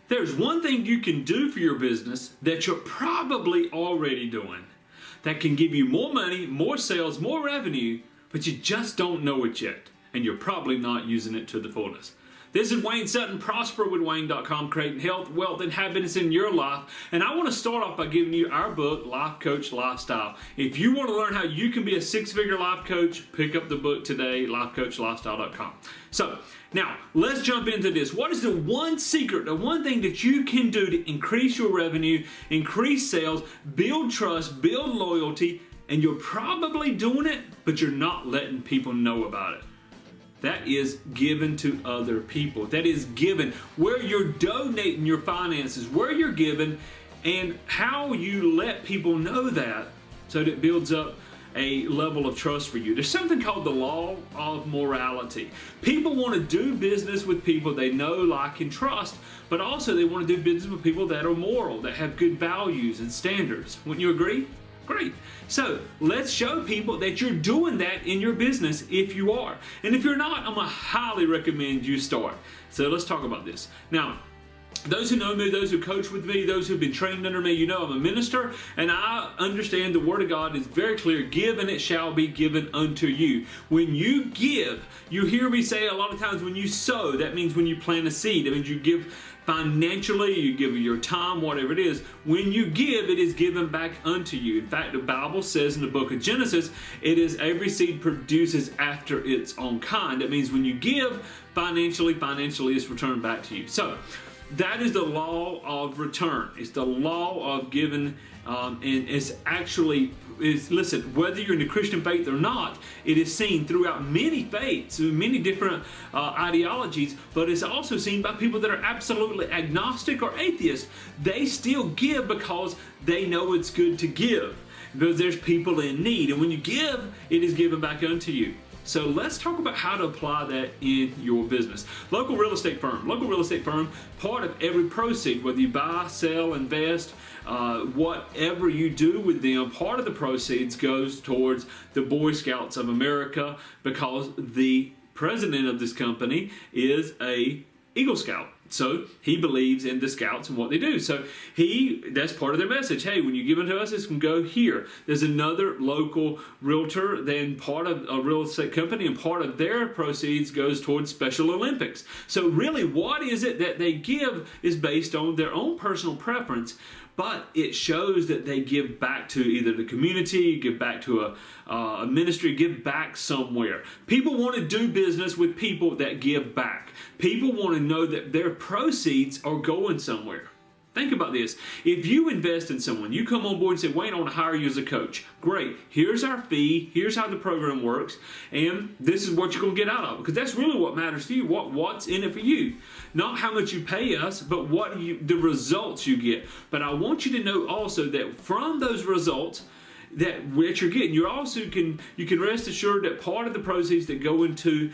There's one thing you can do for your business that you're probably already doing that can give you more money, more sales, more revenue, but you just don't know it yet, and you're probably not using it to the fullest. This is Wayne Sutton, prosperwithwayne.com, creating health, wealth, and happiness in your life. And I want to start off by giving you our book, Life Coach Lifestyle. If you want to learn how you can be a six-figure life coach, pick up the book today, lifecoachlifestyle.com. So, now, let's jump into this. What is the one secret, the one thing that you can do to increase your revenue, increase sales, build trust, build loyalty, and you're probably doing it, but you're not letting people know about it? That is given to other people. That is given. Where you're donating your finances, where you're giving, and how you let people know that so that it builds up a level of trust for you. There's something called the law of morality. People want to do business with people they know, like, and trust, but also they want to do business with people that are moral, that have good values and standards. Wouldn't you agree? Great. So let's show people that you're doing that in your business if you are. And if you're not, I'm going to highly recommend you start. So let's talk about this. Now, those who know me, those who coach with me, those who've been trained under me, you know I'm a minister, and I understand the Word of God is very clear. Give and it shall be given unto you. When you give, you hear me say a lot of times when you sow, that means when you plant a seed. That means you give financially, you give your time, whatever it is. When you give, it is given back unto you. In fact, the Bible says in the book of Genesis, it is every seed produces after its own kind. That means when you give financially is returned back to you. So, that is the law of return. It's the law of giving, and it's actually, listen, whether you're in the Christian faith or not, it is seen throughout many faiths, many different ideologies, but it's also seen by people that are absolutely agnostic or atheist. They still give because they know it's good to give, because there's people in need, and when you give, it is given back unto you. So let's talk about how to apply that in your business. Local real estate firm, part of every proceed, whether you buy, sell, invest, whatever you do with them, part of the proceeds goes towards the Boy Scouts of America, because the president of this company is a Eagle Scout. So he believes in the Scouts and what they do. So that's part of their message. Hey, when you give it to us, it's going to go here. There's another local realtor, then part of a real estate company, and part of their proceeds goes towards Special Olympics. So really, what is it that they give is based on their own personal preference, but it shows that they give back to either the community, give back to a ministry, give back somewhere. People want to do business with people that give back. People want to know that their proceeds are going somewhere. Think about this. If you invest in someone, you come on board and say, Wayne, I want to hire you as a coach. Great. Here's our fee. Here's how the program works. And this is what you're going to get out of it. Because that's really what matters to you. What's in it for you. Not how much you pay us, but the results you get. But I want you to know also that from those results that you're getting, you can rest assured that part of the proceeds that go into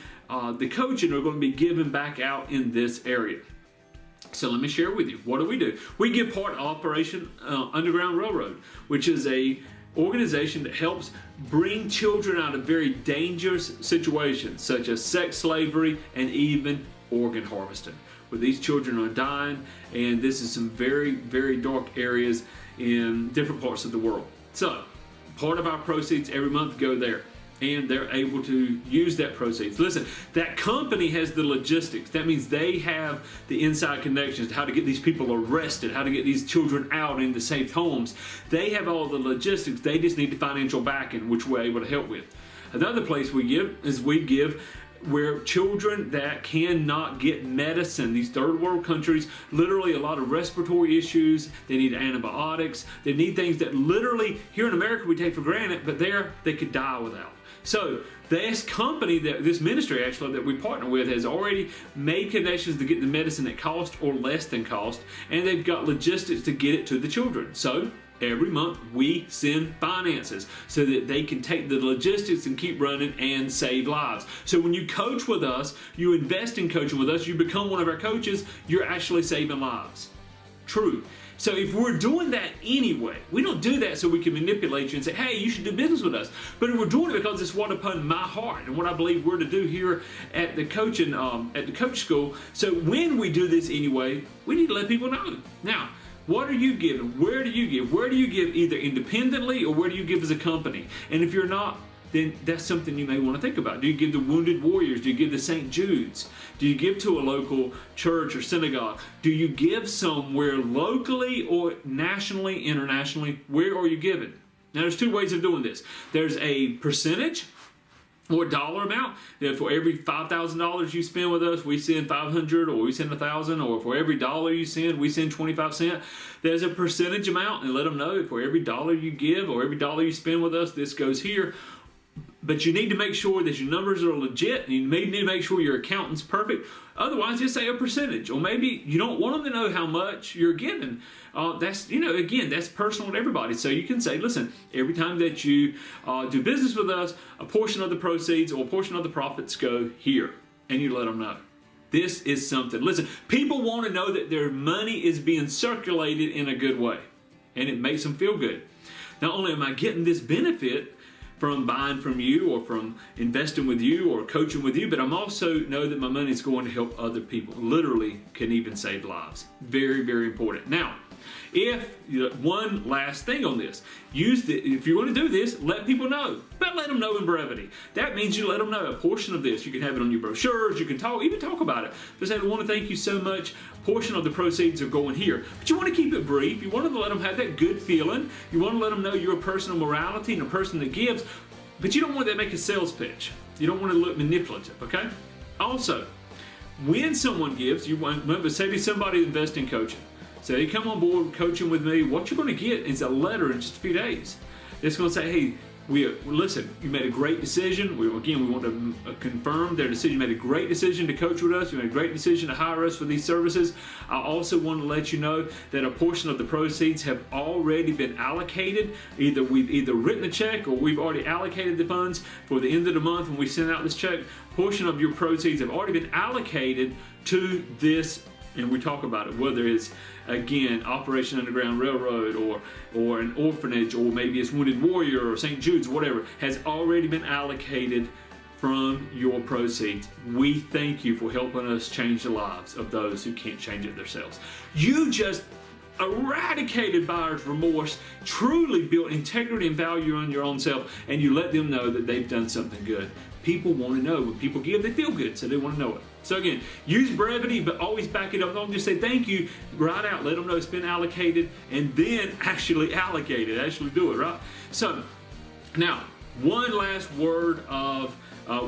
the coaching are going to be given back out in this area. So let me share with you. What do? We give part of Operation Underground Railroad, which is a organization that helps bring children out of very dangerous situations, such as sex slavery and even organ harvesting, where these children are dying, and this is some very, very dark areas in different parts of the world. So, part of our proceeds every month go there, and they're able to use that proceeds. Listen, that company has the logistics. That means they have the inside connections to how to get these people arrested, how to get these children out into safe homes. They have all the logistics. They just need the financial backing, which we're able to help with. Another place we give where children that cannot get medicine, these third world countries, literally a lot of respiratory issues, they need antibiotics, they need things that literally here in America we take for granted, but there they could die without. So this company, this ministry actually that we partner with, has already made connections to get the medicine at cost or less than cost, and they've got logistics to get it to the children. So every month we send finances so that they can take the logistics and keep running and save lives. So when you coach with us, you invest in coaching with us, you become one of our coaches, you're actually saving lives. true. So if we're doing that anyway, we don't do that so we can manipulate you and say, hey, you should do business with us. But if we're doing it because it's what upon my heart and what I believe we're to do here at the coaching, at the coach school. So when we do this anyway, we need to let people know. Now, what are you giving? Where do you give? Where do you give either independently or where do you give as a company? And if you're not, then that's something you may want to think about. Do you give to Wounded Warriors? Do you give to St. Jude's? Do you give to a local church or synagogue? Do you give somewhere locally or nationally, internationally? Where are you giving? Now, there's two ways of doing this. There's a percentage or dollar amount. That for every $5,000 you spend with us, we send 500, or we send 1,000, or for every dollar you send, we send 25 cents. There's a percentage amount, and let them know for every dollar you give or every dollar you spend with us, this goes here. But you need to make sure that your numbers are legit, and you may need to make sure your accountant's perfect. Otherwise, just say a percentage, or maybe you don't want them to know how much you're giving. That's, again, that's personal to everybody. So you can say, listen, every time that you do business with us, a portion of the proceeds or a portion of the profits go here, and you let them know. This is something. Listen, people want to know that their money is being circulated in a good way, and it makes them feel good. Not only am I getting this benefit from buying from you or from investing with you or coaching with you, but I'm also know that my money is going to help other people. Literally can even save lives. Very, very important. Now, one last thing on this. If you want to do this, let people know. But let them know in brevity. That means you let them know a portion of this. You can have it on your brochures. You can even talk about it. Just say, I want to thank you so much. A portion of the proceeds are going here. But you want to keep it brief. You want to let them have that good feeling. You want to let them know you're a person of morality and a person that gives. But you don't want that to make a sales pitch. You don't want to look manipulative, okay? Also, when someone gives, you want to say somebody invest in coaching. So you come on board coaching with me, what you're going to get is a letter in just a few days. It's going to say, hey, listen, you made a great decision. We want to confirm their decision. You made a great decision to coach with us. You made a great decision to hire us for these services. I also want to let you know that a portion of the proceeds have already been allocated. We've written a check or we've already allocated the funds for the end of the month when we send out this check. A portion of your proceeds have already been allocated to this. And we talk about it, whether it's, again, Operation Underground Railroad or an orphanage, or maybe it's Wounded Warrior or St. Jude's, whatever, has already been allocated from your proceeds. We thank you for helping us change the lives of those who can't change it themselves. You just eradicated buyer's remorse, truly built integrity and value on your own self, and you let them know that they've done something good. People want to know. When people give, they feel good, so they want to know it. So again, use brevity, but always back it up. Don't just say thank you, write out, let them know it's been allocated, and then actually allocate it, actually do it, right? So, now, one last word of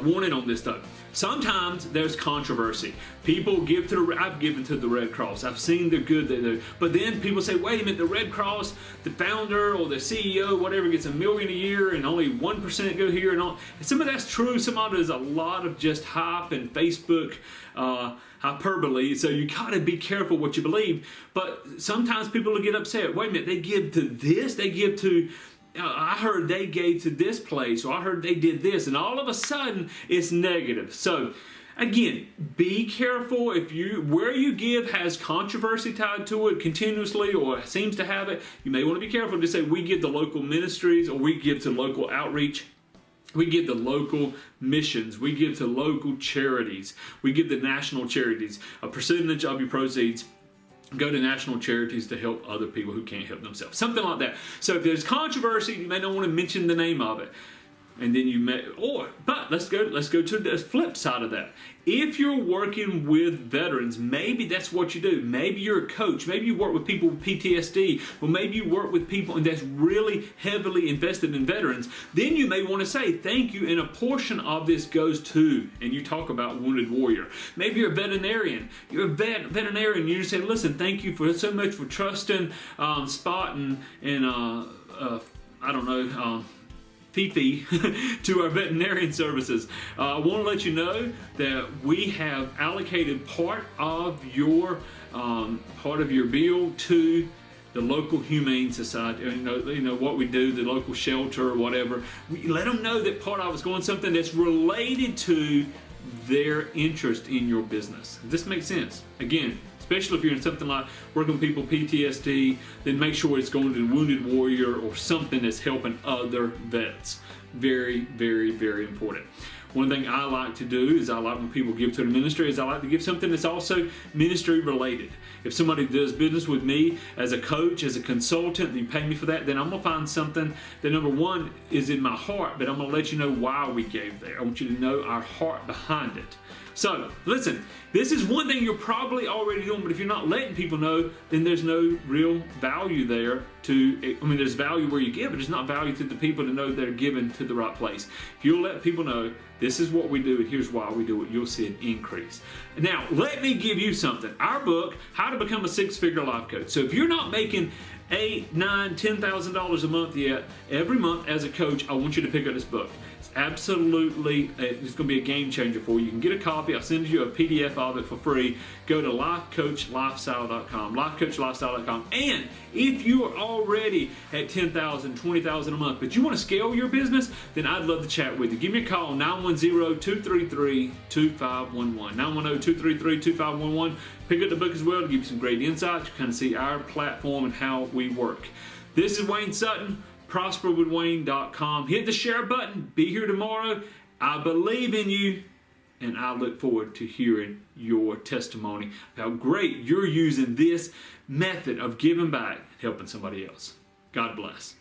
warning on this though. Sometimes there's controversy. People give to I've given to the Red Cross. I've seen the good they do. But then people say, wait a minute, the Red Cross, the founder or the CEO, whatever, gets $1 million a year and only 1% go here and all. And some of that's true. Some of it is a lot of just hype and Facebook hyperbole. So you gotta be careful what you believe. But sometimes people will get upset. Wait a minute, they give to this, they give to I heard they gave to this place, or I heard they did this, and all of a sudden it's negative. So again, be careful. Where you give has controversy tied to it continuously, or seems to have it, you may want to be careful to say we give to local ministries, or we give to local outreach. We give to local missions. We give to local charities. We give to national charities. A percentage of your proceeds go to national charities to help other people who can't help themselves. Something like that. So if there's controversy, you may not want to mention the name of it. And then you may, but let's go to the flip side of that. If you're working with veterans, maybe that's what you do. Maybe you're a coach. Maybe you work with people with PTSD. Or maybe you work with people that's really heavily invested in veterans. Then you may want to say thank you, and a portion of this goes to, and you talk about Wounded Warrior. Maybe you're a veterinarian. You're a veterinarian. You just say, listen, thank you so much for trusting Spot and I don't know, Fifi to our veterinarian services. I want to let you know that we have allocated part of your bill to the local humane society. You know what we do, the local shelter or whatever. We let them know that part of it's going something that's related to their interest in your business. Does this make sense? Again, Especially if you're in something like working with people PTSD, then make sure it's going to the Wounded Warrior or something that's helping other vets. Very, very, very important. One thing I like to do is I like when people give to the ministry is I like to give something that's also ministry related. If somebody does business with me as a coach, as a consultant, and you pay me for that, then I'm going to find something that, number one, is in my heart, but I'm going to let you know why we gave there. I want you to know our heart behind it. So, listen, this is one thing you're probably already doing, but if you're not letting people know, then there's no real value there there's value where you give, but there's not value to the people to know they're given to the right place. If you'll let people know, this is what we do and here's why we do it, you'll see an increase. Now, let me give you something. Our book, How to Become a Six-Figure Life Coach. So if you're not making $8,000, $9,000, $10,000 a month yet, every month as a coach, I want you to pick up this book. Absolutely, it's going to be a game changer for you. You can get a copy. I'll send you a PDF of it for free. Go to lifecoachlifestyle.com, lifecoachlifestyle.com. And if you are already at $10,000, $20,000 a month, but you want to scale your business, then I'd love to chat with you. Give me a call, 910-233-2511, 910-233-2511. Pick up the book as well to give you some great insights. You kind of see our platform and how we work. This is Wayne Sutton. prosperwithwayne.com. Hit the share button. Be here tomorrow. I believe in you, and I look forward to hearing your testimony of how great you're using this method of giving back and helping somebody else. God bless.